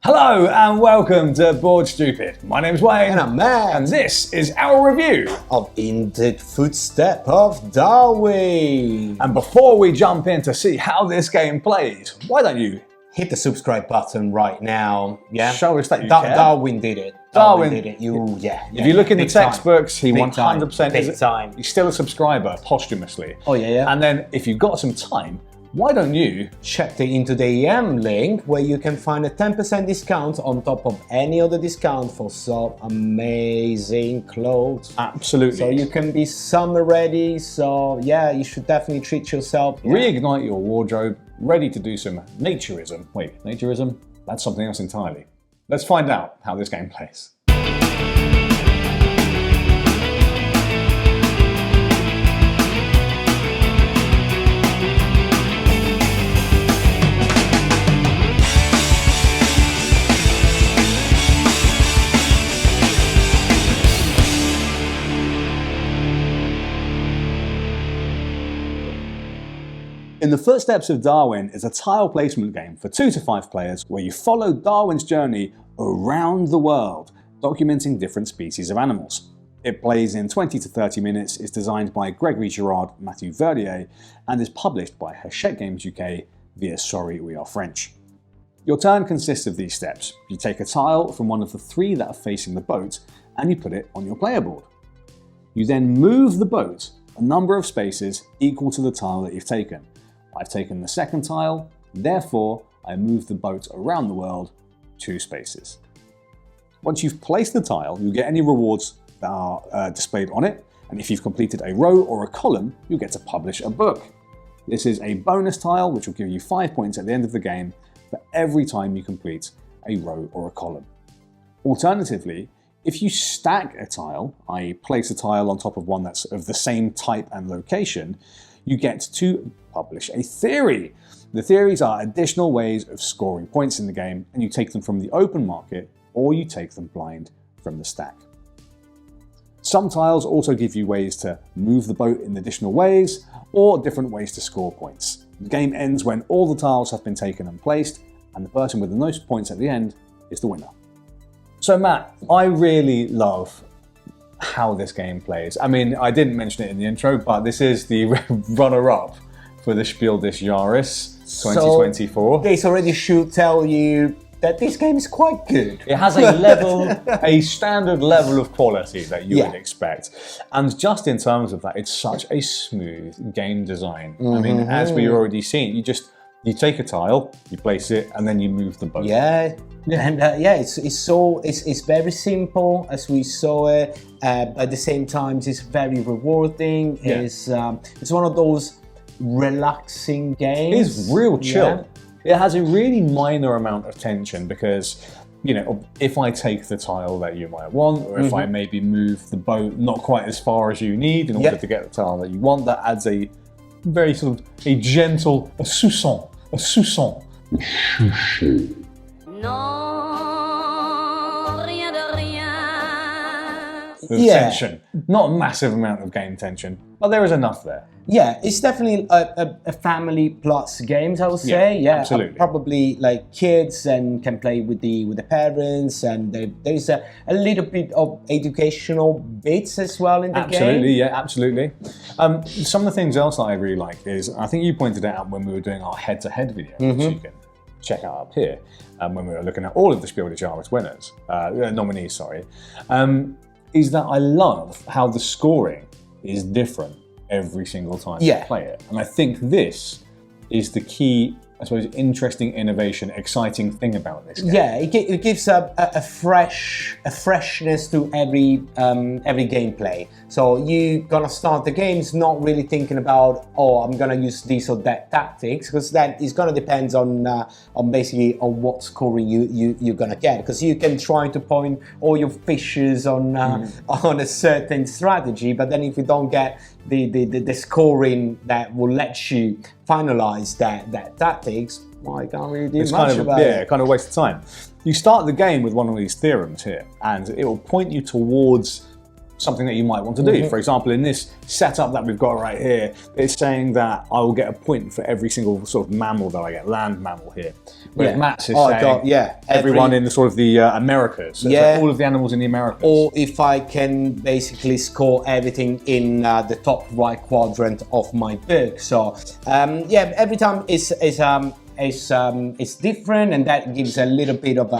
Hello and welcome to Board Stupid. My name's Wayne. And I'm Matt. And this is our review of In the Footstep of Darwin. And before we jump in to see how this game plays, why don't you hit the subscribe button right now? Yeah. Show us that you care. Darwin did it. Darwin did it. If you look in the textbooks, he 100% big time. He's still a subscriber posthumously. Oh yeah. And then if you've got some time, why don't you check the Into the EM link where you can find a 10% discount on top of any other discount for some amazing clothes. Absolutely. So you can be summer ready. So yeah, you should definitely treat yourself. Yeah. Reignite your wardrobe, ready to do some naturism. Wait, naturism? That's something else entirely. Let's find out how this game plays. In the Footsteps of Darwin is a tile placement game for 2 to 5 players where you follow Darwin's journey around the world, documenting different species of animals. It plays in 20 to 30 minutes, is designed by Gregory Girard, Matthew Verdier, and is published by Hachette Games UK via Sorry We Are French. Your turn consists of these steps. You take a tile from one of the 3 that are facing the boat and you put it on your player board. You then move the boat a number of spaces equal to the tile that you've taken. I've taken the second tile, therefore I move the boat around the world 2 spaces. Once you've placed the tile, you'll get any rewards that are displayed on it, and if you've completed a row or a column, you'll get to publish a book. This is a bonus tile which will give you 5 points at the end of the game for every time you complete a row or a column. Alternatively, if you stack a tile, i.e. place a tile on top of one that's of the same type and location, you get to publish a theory. The theories are additional ways of scoring points in the game, and you take them from the open market or you take them blind from the stack. Some tiles also give you ways to move the boat in additional ways or different ways to score points. The game ends when all the tiles have been taken and placed, and the person with the most points at the end is the winner. So Matt, I really love how this game plays. I mean, I didn't mention it in the intro, but this is the runner-up for the Spiel des Jahres 2024. So this already should tell you that this game is quite good. It has a level, a standard level of quality that you would expect. And just in terms of that, it's such a smooth game design. I mean, as we've already seen, you take a tile, you place it, and then you move the boat. Yeah. And it's very simple as we saw it. At the same time, it's very rewarding. Yeah. It's one of those relaxing games. It's real chill. Yeah. It has a really minor amount of tension because, you know, if I take the tile that you might want, or if I maybe move the boat not quite as far as you need in order to get the tile that you want, that adds a very sort of a gentle, a soupçon. Tension. Not a massive amount of game tension, but there is enough there. Yeah, it's definitely a family plus games, I would say. Yeah, absolutely. Probably like kids and can play with the parents, and there's a little bit of educational bits as well in the game. Absolutely, yeah, absolutely. Some of the things else that I really like is, I think you pointed it out when we were doing our head-to-head video, which you can check out up here, when we were looking at all of the Spiel des Jahres winners, nominees, sorry, is that I love how the scoring is different every single time you play it. And I think this is the key, I suppose, interesting, innovation, exciting thing about this game. Yeah, it gives a freshness to every gameplay. So you're gonna start the games not really thinking about, oh, I'm gonna use this or that tactics, because that is gonna depend on basically on what scoring you're gonna get. Because you can try to point all your fishes on a certain strategy, but then if you don't get the scoring that will let you finalize that tactics, well, you can't really do much about it. Kind of waste of time. You start the game with one of these theorems here, and it will point you towards something that you might want to do. For example, in this setup that we've got right here, it's saying that I will get a point for every single sort of mammal that I get, land mammal here. Whereas Matt's is saying everyone in the sort of the Americas, so all of the animals in the Americas. Or if I can basically score everything in the top right quadrant of my book. So every time it's different, and that gives a little bit of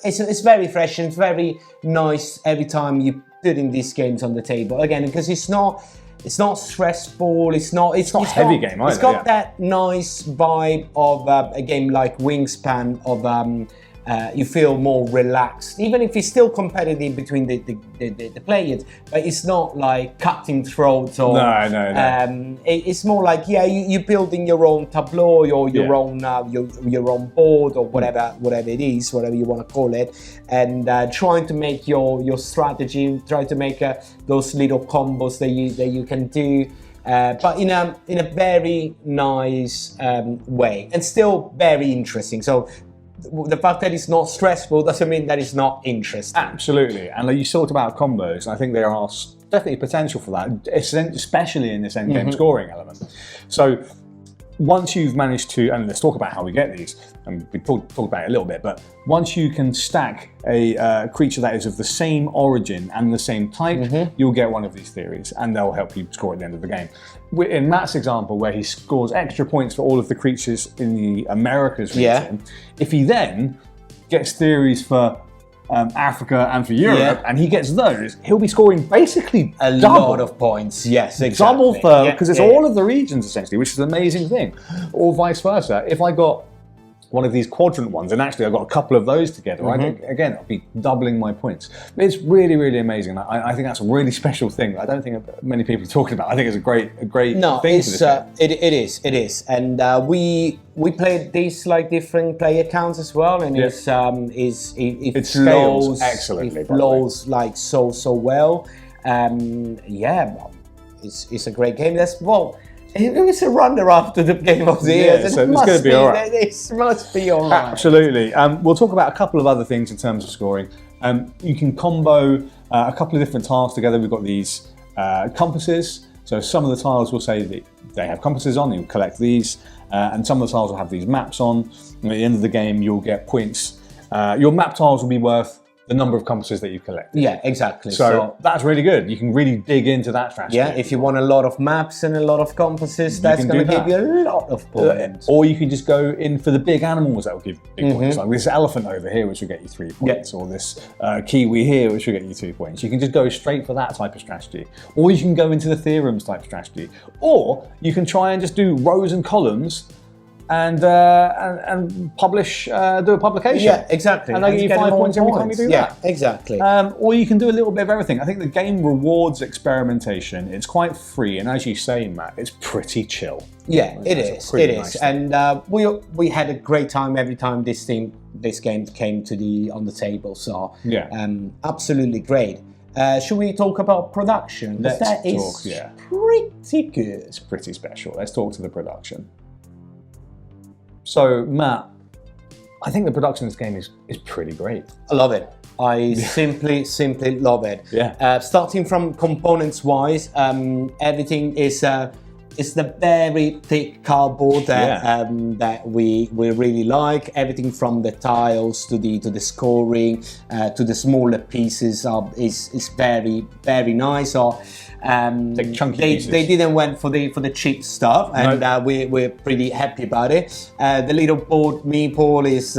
it's very fresh and it's very nice every time you putting these games on the table again, because it's not stressful, it's not heavy game either. It's got that nice vibe of a game like Wingspan of you feel more relaxed, even if it's still competitive between the players, but it's not like cutting throats or no. It's more like you're building your own tableau or your own board or whatever it is, whatever you want to call it, and trying to make your strategy, try to make those little combos that you can do. But in a very nice way, and still very interesting. So the fact that it's not stressful doesn't mean that it's not interesting. Absolutely, and like you talked about combos, I think there are definitely potential for that, especially in this endgame scoring element. So once you've managed to, and let's talk about how we get these, and we talked about it a little bit, but once you can stack a creature that is of the same origin and the same type, you'll get one of these theories, and they'll help you score at the end of the game. In Matt's example, where he scores extra points for all of the creatures in the Americas region, if he then gets theories for Africa and for Europe, and he gets those, he'll be scoring basically a double. lot of points. Yes, exactly. Double for, because it's all of the regions essentially, which is an amazing thing. Or vice versa. If I got one of these quadrant ones, and actually I got a couple of those together, again, I'll be doubling my points. It's really, really amazing. I think that's a really special thing. I don't think many people are talking about. I think it's a great thing for this game. It is, and we played these like different player counts as well, and it flows excellently. It flows like so well. It's a great game. It was a runner-up to the Game of the Year. So it's going to be all right. This must be all right. Absolutely. We'll talk about a couple of other things in terms of scoring. You can combo a couple of different tiles together. We've got these compasses. So some of the tiles will say that they have compasses on. You collect these. And some of the tiles will have these maps on. And at the end of the game, you'll get points. Your map tiles will be worth the number of compasses that you collect. Yeah, exactly. So that's really good. You can really dig into that strategy. Yeah, if you want a lot of maps and a lot of compasses, that's going to give you a lot of points. Or you can just go in for the big animals that will give big points. Like this elephant over here, which will get you 3 points. Or this kiwi here, which will get you 2 points. You can just go straight for that type of strategy. Or you can go into the theorems type strategy. Or you can try and just do rows and columns and publish, do a publication. Yeah, exactly. And they give you 5 points every time you do that. Yeah, exactly. Or you can do a little bit of everything. I think the game rewards experimentation. It's quite free, and as you say, Matt, it's pretty chill. Yeah, it is. It is, and we had a great time every time this game came on the table. So absolutely great. Should we talk about production? Let's that talk. Is pretty good. It's pretty special. Let's talk to the production. So, Matt, I think the production of this game is pretty great. I love it. I simply love it. Yeah. Starting from components-wise, everything is the very thick cardboard that we really like. Everything from the tiles to the scoring to the smaller pieces is very, very nice. So, chunky pieces. They didn't went for the cheap stuff, and we're pretty happy about it. The little board meeple is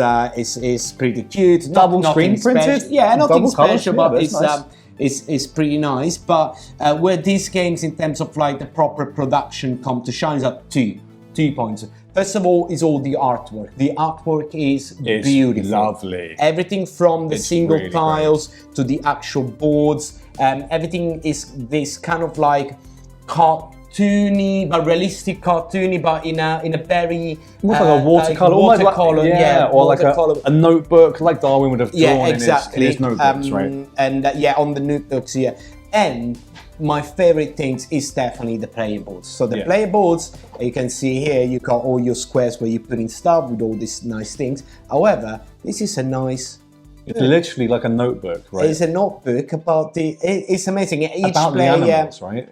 pretty cute. Double screen printed. Yeah, nothing double special, but it's nice. It's pretty nice. But where these games, in terms of like the proper production, come to shine, is at 2 points. First of all, is all the artwork. The artwork is beautiful, lovely. Everything from the single really tiles to the actual boards. Everything is this kind of like cartoony, but realistic cartoony, but in a very almost like a watercolor, or like a notebook, like Darwin would have drawn in his notebooks, right? And on the notebooks, and my favorite things is definitely the player boards. So the player boards, you can see here, you got all your squares where you put in stuff with all these nice things. However, this is a nice It's literally like a notebook, right? It's a notebook about it's amazing. Each About player, the animals, right?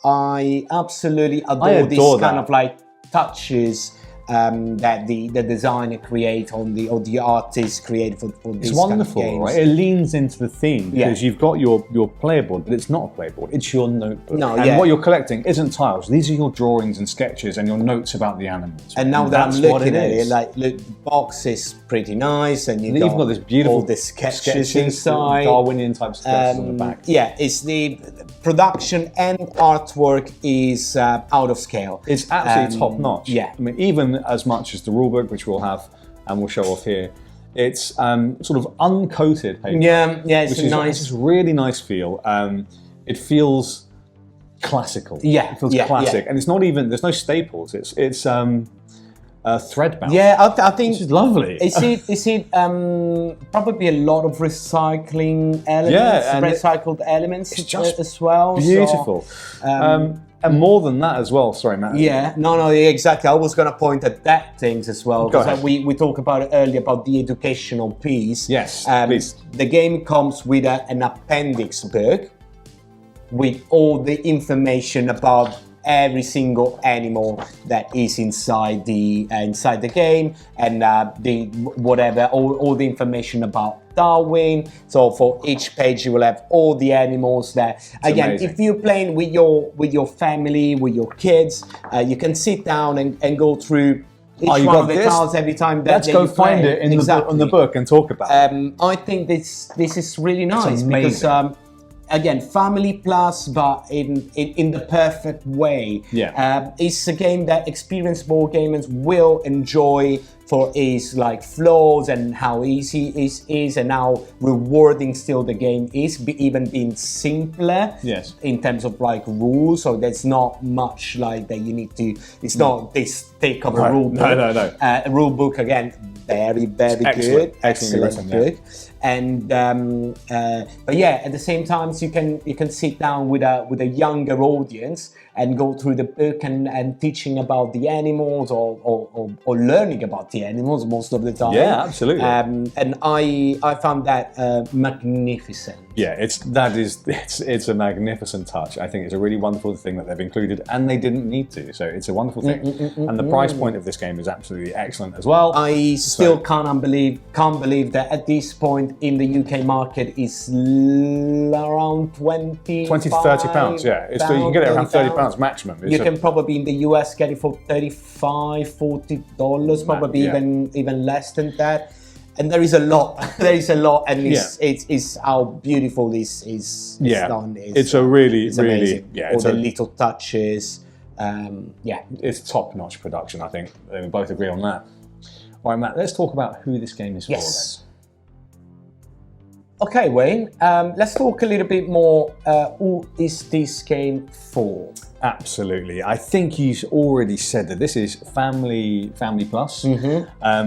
I absolutely adore this kind of like touches that the designer create or the artist create for this It's wonderful, kind of games. right? It leans into the theme because you've got your player board, but it's not a player board. It's your notebook. And what you're collecting isn't tiles. These are your drawings and sketches and your notes about the animals. And now that I'm looking at it, like, look, the box is pretty nice, and you've got this beautiful all the sketches inside, Darwinian type sketches on the back. Yeah, it's the production and artwork is out of scale. It's absolutely top notch. Yeah, I mean, even as much as the rulebook, which we'll have and we'll show off here, it's sort of uncoated paper. Yeah, it's which is nice. It's a really nice feel. It feels classical. Yeah, it feels classic, and it's not even. There's no staples. It's thread bound. Yeah, I think which is lovely. Is it probably a lot of recycling elements, recycled elements it's just as well. Beautiful. So, and more than that as well. Sorry, Matt. Yeah, no, exactly. I was going to point at that things as well. Because we talked about it earlier about the educational piece. Yes, please. The game comes with an appendix book with all the information about every single animal that is inside the game, and all the information about Darwin. So for each page you will have all the animals that again amazing. If you're playing with your family, with your kids, you can sit down and go through each one of the tiles every time that Let's go find it in the book and talk about it. I think this is really nice because again, family plus, but in the perfect way. Yeah. It's a game that experienced board gamers will enjoy for its like flaws and how easy it is and how rewarding still the game is, even being simpler. Yes. In terms of like rules, so there's not much like that you need to. It's not this thick of a rule book. No. A rule book again, very good, excellent book. And but yeah, at the same time, you can sit down with a younger audience and go through the book and teaching about the animals or learning about the animals most of the time. Yeah, absolutely. And I found that magnificent. Yeah, it's a magnificent touch. I think it's a really wonderful thing that they've included, and they didn't need to. So it's a wonderful thing. And the price point of this game is absolutely excellent as well. I still can't believe that at this point in the UK market is around 20 to 30 pounds. Yeah, you can get it around 30 pounds maximum. You can probably in the US get it for $35-40, probably even less than that. And there is a lot. And it's how beautiful this is done. It's a really amazing. It's all the little touches. It's top-notch production. I think we both agree on that. All right, Matt. Let's talk about who this game is for. Yes. Okay, Wayne, let's talk a little bit more. Who is this game for? Absolutely. I think you already said that this is family plus,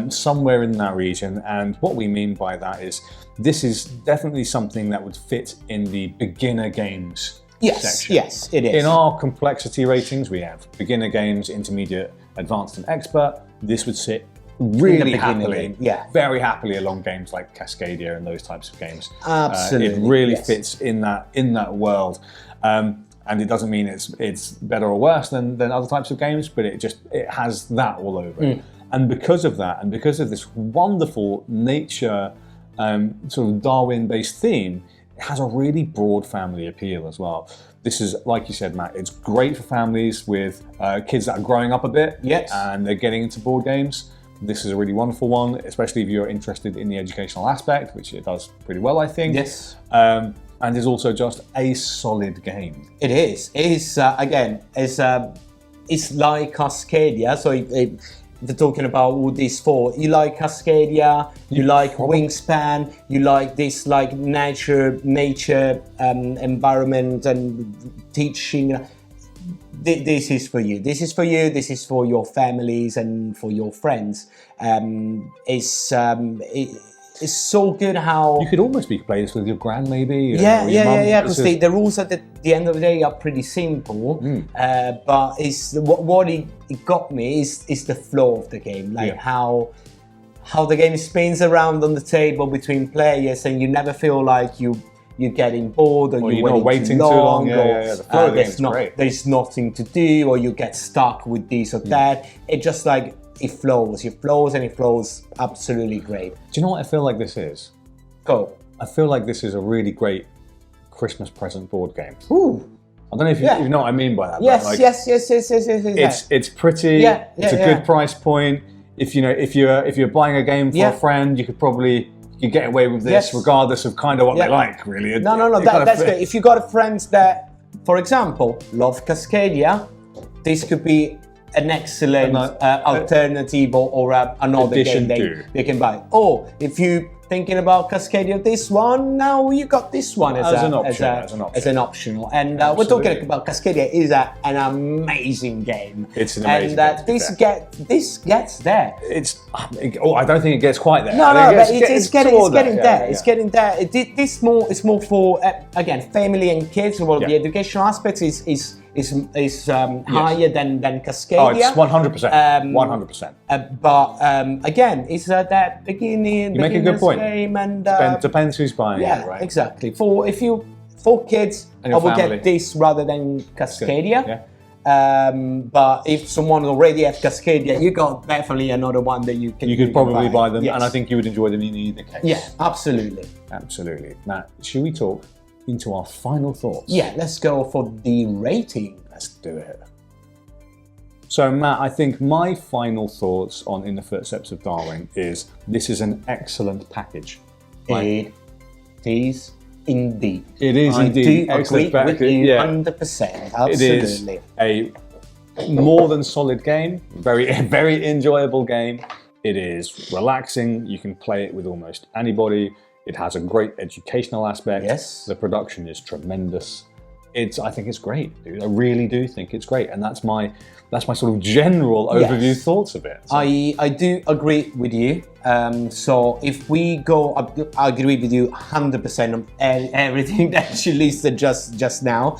somewhere in that region. And what we mean by that is this is definitely something that would fit in the beginner games section. Yes, it is. In our complexity ratings, we have beginner games, intermediate, advanced, and expert. This would sit really happily, very happily along games like Cascadia and those types of games. Absolutely, it really fits in that world, and it doesn't mean it's better or worse than other types of games, but it has that all over it. And because of that, and because of this wonderful nature, sort of Darwin-based theme, it has a really broad family appeal as well. This is, like you said, Matt, it's great for families with kids that are growing up a bit, and they're getting into board games. This is a really wonderful one, especially if you're interested in the educational aspect, which it does pretty well, I think. Yes. And is also just a solid game. It is. It is, again, it's like Cascadia. So if they're talking about what this for, you like Cascadia, you like Wingspan, you like this like nature environment and teaching. This is for you. This is for you. This is for your families and for your friends. It's so good how you could almost play this with your gran, maybe. Because the rules at the end of the day are pretty simple. But it's what it got me is the flow of the game, like how how the game spins around on the table between players, and you never feel like you're getting bored or you're waiting too long. or The flow of the game's great. there's nothing to do, or you get stuck with this or that. It just like it flows and it flows absolutely great. Do you know what I feel like this is? Go. I feel like this is a really great Christmas present board game. Ooh. I don't know if you know what I mean by that. Yes, but like, yes. It's pretty. It's a good price point. If you're buying a game for a friend, you get away with this regardless of kind of what they like, really. No. That's good. If you got friends that, for example, love Cascadia, this could be an excellent alternative or another game they can buy. Or if you thinking about Cascadia, this one, now you got this one as an optional. And we're talking about Cascadia is an amazing game. It's an amazing game. And this gets there. I don't think it gets quite there. But it's getting there. It's getting there. It's more for again family and kids. Well, the educational aspect is higher than Cascadia. Oh, it's 100%. 100%. But again, it's that beginning. You make a good point. Game and depends who's buying it, right? Exactly. For kids, I would get this rather than Cascadia. But if someone already has Cascadia, you got definitely another one that you could probably buy them, and I think you would enjoy them in either case. Yeah, absolutely. Matt, should we talk into our final thoughts? Yeah, let's go for the rating. Let's do it. So Matt, I think my final thoughts on In the Footsteps of Darwin is this is an excellent package. It is indeed. It is indeed an excellent package. With you 100%. Absolutely. It is a more than solid game. Very, very enjoyable game. It is relaxing. You can play it with almost anybody. It has a great educational aspect. Yes. The production is tremendous. I think it's great, dude. I really do think it's great, and that's my sort of general overview thoughts of it. So. I do agree with you. So if we go, I agree with you 100% on everything that you listed just now.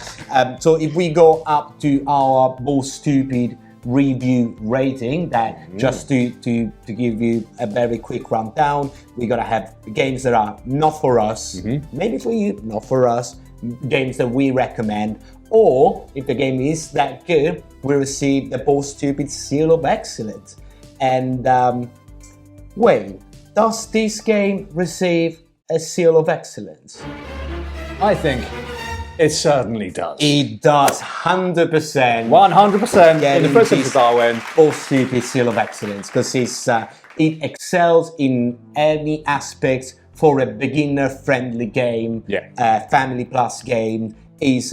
So if we go up to our Board Stupid review rating, that just to give you a very quick rundown, we're gonna have games that are not for us, maybe for you, not for us, games that we recommend, or if the game is that good, we receive the Board Stupid Seal of Excellence. And Wayne, does this game receive a Seal of Excellence? I think it certainly does. It does, 100%. 100%. In the Footsteps of Darwin. Board Stupid Seal of Excellence, because it excels in any aspect for a beginner-friendly game. Family plus game is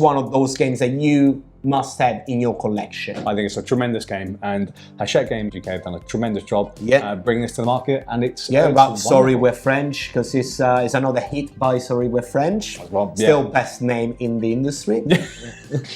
one of those games that you must have in your collection. I think it's a tremendous game, and Hachette Games UK have done a tremendous job bringing this to the market, and it's but Sorry We're French, because it's another hit by Sorry We're French. Still best name in the industry.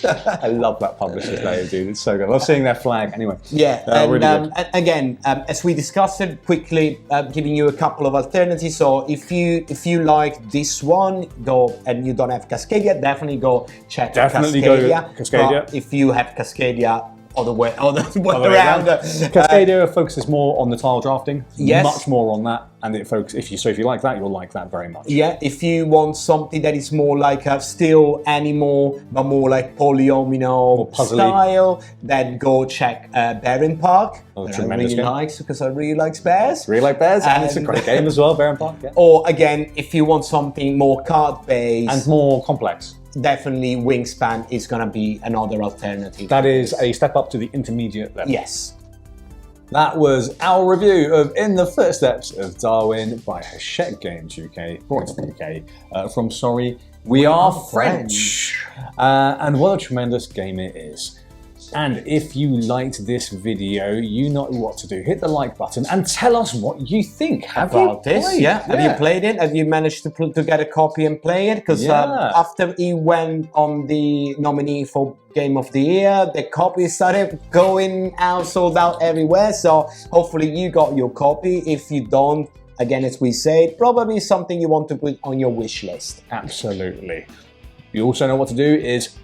I love that publisher's name, dude. It's so good. I love seeing their flag anyway. And again, as we discussed it quickly, giving you a couple of alternatives. So if you like this one, go, and you don't have Cascadia, definitely go check Cascadia. If you have Cascadia, other way around. Cascadia focuses more on the tile drafting. Yes. Much more on that, and it focuses. If you like that, you'll like that very much. Yeah. If you want something that is more like a still animal, but more like polyomino style, then go check Baron Park. That I really like, because I really like bears. Really like bears, and it's a great game as well, Baron Park. Yeah. Or again, if you want something more card-based and more complex, definitely Wingspan is going to be another alternative. That is a step up to the intermediate level. Yes. That was our review of In the Footsteps of Darwin by Hachette Games UK, brought to the UK from Sorry We Are French. And what a tremendous game it is. And if you liked this video, you know what to do. Hit the like button and tell us what you think. Have you played it? Have you managed to get a copy and play it? Because after it went on the nominee for Game of the Year, the copy started going out, sold out everywhere. So hopefully you got your copy. If you don't, again, as we say, probably something you want to put on your wish list. Absolutely. You also know what to do is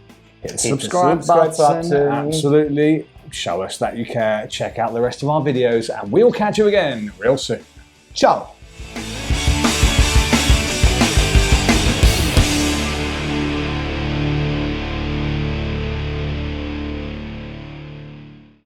hit the subscribe button. Absolutely. show us that you care, check out the rest of our videos, and we'll catch you again real soon. Ciao!